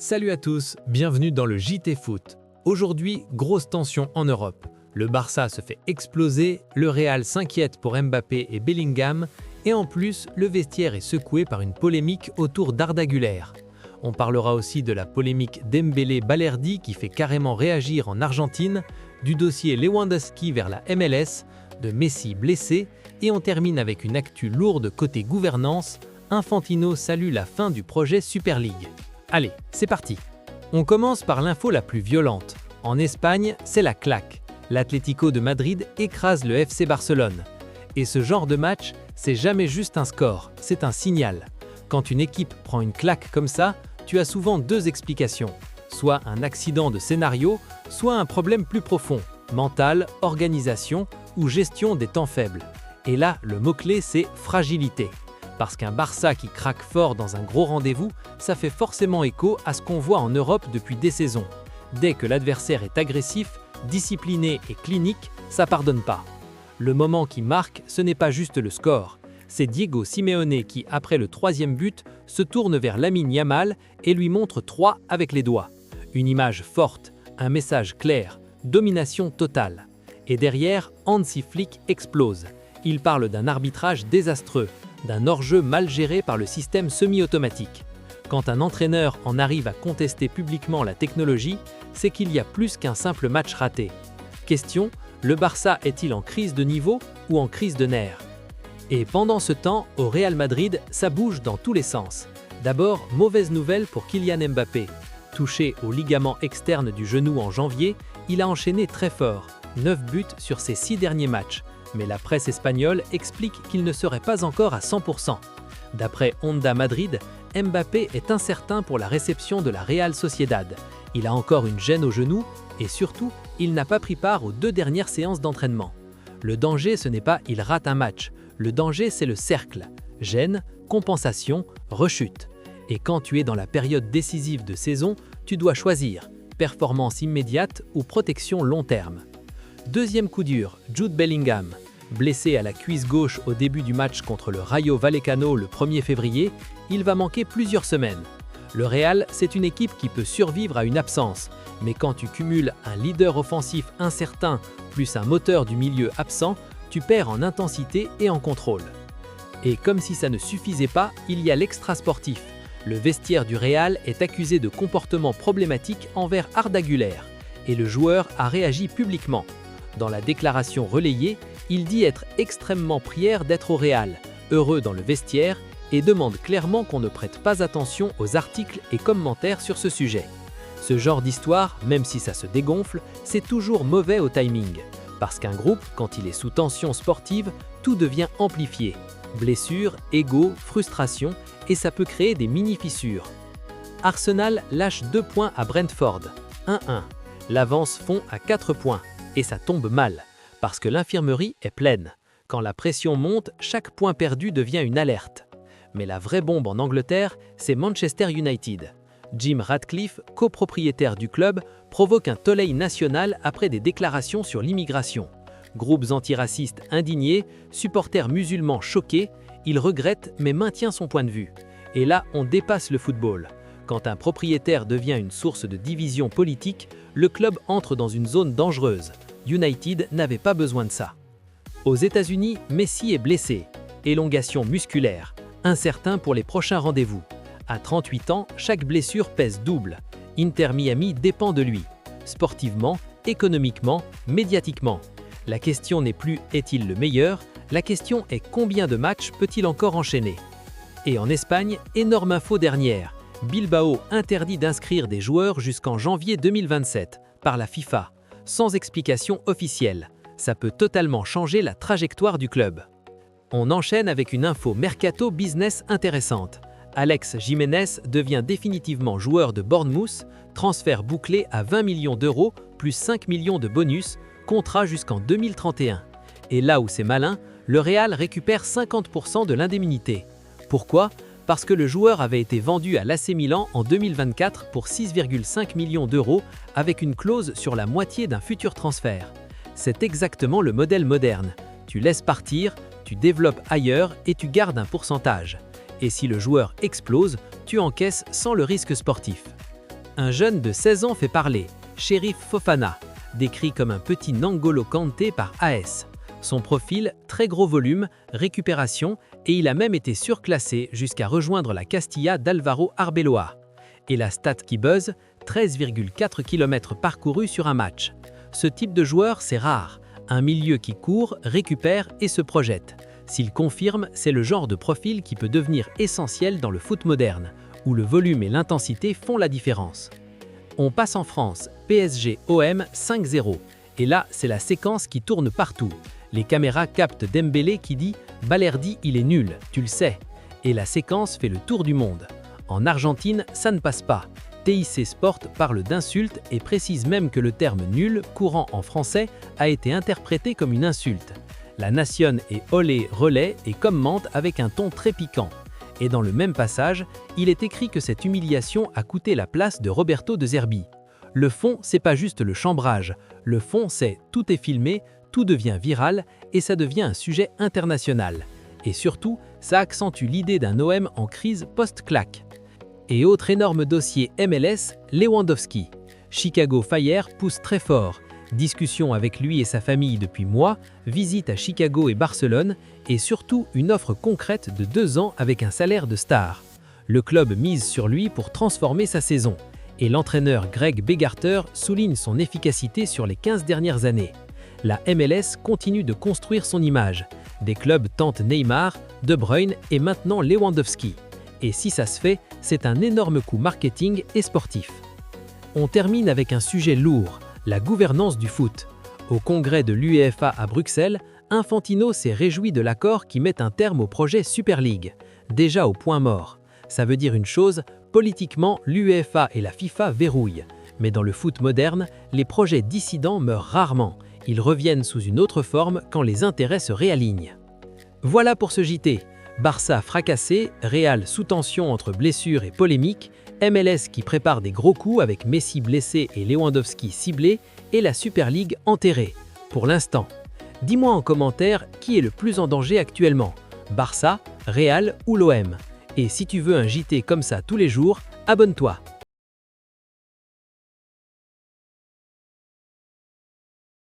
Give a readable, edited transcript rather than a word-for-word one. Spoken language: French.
Salut à tous, bienvenue dans le JT Foot. Aujourd'hui, grosse tension en Europe. Le Barça se fait exploser, le Real s'inquiète pour Mbappé et Bellingham, et en plus, le vestiaire est secoué par une polémique autour d'Arda Güler. On parlera aussi de la polémique Dembélé-Balerdi qui fait carrément réagir en Argentine, du dossier Lewandowski vers la MLS, de Messi blessé, et on termine avec une actu lourde côté gouvernance. Infantino salue la fin du projet Super League. Allez, c'est parti. On commence par l'info la plus violente. En Espagne, c'est la claque. L'Atlético de Madrid écrase le FC Barcelone. Et ce genre de match, c'est jamais juste un score, c'est un signal. Quand une équipe prend une claque comme ça, tu as souvent deux explications. Soit un accident de scénario, soit un problème plus profond, mental, organisation ou gestion des temps faibles. Et là, le mot-clé, c'est fragilité. Parce qu'un Barça qui craque fort dans un gros rendez-vous, ça fait forcément écho à ce qu'on voit en Europe depuis des saisons. Dès que l'adversaire est agressif, discipliné et clinique, ça pardonne pas. Le moment qui marque, ce n'est pas juste le score. C'est Diego Simeone qui, après le troisième but, se tourne vers Lamine Yamal et lui montre 3 avec les doigts. Une image forte, un message clair, domination totale. Et derrière, Hansi Flick explose. Il parle d'un arbitrage désastreux, d'un hors-jeu mal géré par le système semi-automatique. Quand un entraîneur en arrive à contester publiquement la technologie, c'est qu'il y a plus qu'un simple match raté. Question, le Barça est-il en crise de niveau ou en crise de nerfs? Et pendant ce temps, au Real Madrid, ça bouge dans tous les sens. D'abord, mauvaise nouvelle pour Kylian Mbappé. Touché au ligament externe du genou en janvier, il a enchaîné très fort, 9 buts sur ses 6 derniers matchs. Mais la presse espagnole explique qu'il ne serait pas encore à 100%. D'après Onda Madrid, Mbappé est incertain pour la réception de la Real Sociedad. Il a encore une gêne au genou et surtout, il n'a pas pris part aux 2 dernières séances d'entraînement. Le danger, ce n'est pas il rate un match. Le danger, c'est le cercle. Gêne, compensation, rechute. Et quand tu es dans la période décisive de saison, tu dois choisir performance immédiate ou protection long terme. Deuxième coup dur, Jude Bellingham. Blessé à la cuisse gauche au début du match contre le Rayo Vallecano le 1er février, il va manquer plusieurs semaines. Le Real, c'est une équipe qui peut survivre à une absence, mais quand tu cumules un leader offensif incertain plus un moteur du milieu absent, tu perds en intensité et en contrôle. Et comme si ça ne suffisait pas, il y a l'extra-sportif. Le vestiaire du Real est accusé de comportements problématiques envers Arda Güler, et le joueur a réagi publiquement. Dans la déclaration relayée, il dit être extrêmement fier d'être au Real, heureux dans le vestiaire et demande clairement qu'on ne prête pas attention aux articles et commentaires sur ce sujet. Ce genre d'histoire, même si ça se dégonfle, c'est toujours mauvais au timing. Parce qu'un groupe, quand il est sous tension sportive, tout devient amplifié. Blessures, ego, frustration, et ça peut créer des mini-fissures. Arsenal lâche 2 points à Brentford, 1-1. L'avance fond à 4 points. Et ça tombe mal, parce que l'infirmerie est pleine. Quand la pression monte, chaque point perdu devient une alerte. Mais la vraie bombe en Angleterre, c'est Manchester United. Jim Ratcliffe, copropriétaire du club, provoque un tollé national après des déclarations sur l'immigration. Groupes antiracistes indignés, supporters musulmans choqués, il regrette mais maintient son point de vue. Et là, on dépasse le football. Quand un propriétaire devient une source de division politique, le club entre dans une zone dangereuse. United n'avait pas besoin de ça. Aux États-Unis, Messi est blessé. Élongation musculaire. Incertain pour les prochains rendez-vous. À 38 ans, chaque blessure pèse double. Inter Miami dépend de lui. Sportivement, économiquement, médiatiquement. La question n'est plus est-il le meilleur, la question est combien de matchs peut-il encore enchaîner. Et en Espagne, énorme info dernière. Bilbao interdit d'inscrire des joueurs jusqu'en janvier 2027 par la FIFA, sans explication officielle. Ça peut totalement changer la trajectoire du club. On enchaîne avec une info mercato business intéressante. Alex Jiménez devient définitivement joueur de Bournemouth, transfert bouclé à 20 millions d'euros plus 5 millions de bonus, contrat jusqu'en 2031. Et là où c'est malin, le Real récupère 50% de l'indemnité. Pourquoi ? Parce que le joueur avait été vendu à l'AC Milan en 2024 pour 6,5 millions d'euros avec une clause sur la moitié d'un futur transfert. C'est exactement le modèle moderne. Tu laisses partir, tu développes ailleurs et tu gardes un pourcentage. Et si le joueur explose, tu encaisses sans le risque sportif. Un jeune de 16 ans fait parler, Sheriff Fofana, décrit comme un petit N'Golo Kanté par AS. Son profil, très gros volume, récupération, et il a même été surclassé jusqu'à rejoindre la Castilla d'Alvaro Arbeloa. Et la stat qui buzz, 13,4 km parcourus sur un match. Ce type de joueur, c'est rare. Un milieu qui court, récupère et se projette. S'il confirme, c'est le genre de profil qui peut devenir essentiel dans le foot moderne, où le volume et l'intensité font la différence. On passe en France, PSG-OM 5-0. Et là, c'est la séquence qui tourne partout. Les caméras captent Dembélé qui dit « Balerdi, il est nul, tu le sais ». Et la séquence fait le tour du monde. En Argentine, ça ne passe pas. TIC Sport parle d'insulte et précise même que le terme « nul », courant en français, a été interprété comme une insulte. La Nation est olé relais et commente avec un ton très piquant. Et dans le même passage, il est écrit que cette humiliation a coûté la place de Roberto De Zerbi. Le fond, c'est pas juste le chambrage. Le fond, c'est tout est filmé, tout devient viral et ça devient un sujet international. Et surtout, ça accentue l'idée d'un OM en crise post-claque. Et autre énorme dossier MLS, Lewandowski. Chicago Fire pousse très fort. Discussion avec lui et sa famille depuis mois, visite à Chicago et Barcelone et surtout une offre concrète de 2 ans avec un salaire de star. Le club mise sur lui pour transformer sa saison. Et l'entraîneur Greg Berhalter souligne son efficacité sur les 15 dernières années. La MLS continue de construire son image. Des clubs tentent Neymar, De Bruyne et maintenant Lewandowski. Et si ça se fait, c'est un énorme coup marketing et sportif. On termine avec un sujet lourd, la gouvernance du foot. Au congrès de l'UEFA à Bruxelles, Infantino s'est réjoui de l'accord qui met un terme au projet Super League, déjà au point mort. Ça veut dire une chose, politiquement, l'UEFA et la FIFA verrouillent. Mais dans le foot moderne, les projets dissidents meurent rarement. Ils reviennent sous une autre forme quand les intérêts se réalignent. Voilà pour ce JT. Barça fracassé, Real sous tension entre blessures et polémiques, MLS qui prépare des gros coups avec Messi blessé et Lewandowski ciblé, et la Super League enterrée. Pour l'instant. Dis-moi en commentaire qui est le plus en danger actuellement, Barça, Real ou l'OM. Et si tu veux un JT comme ça tous les jours, abonne-toi.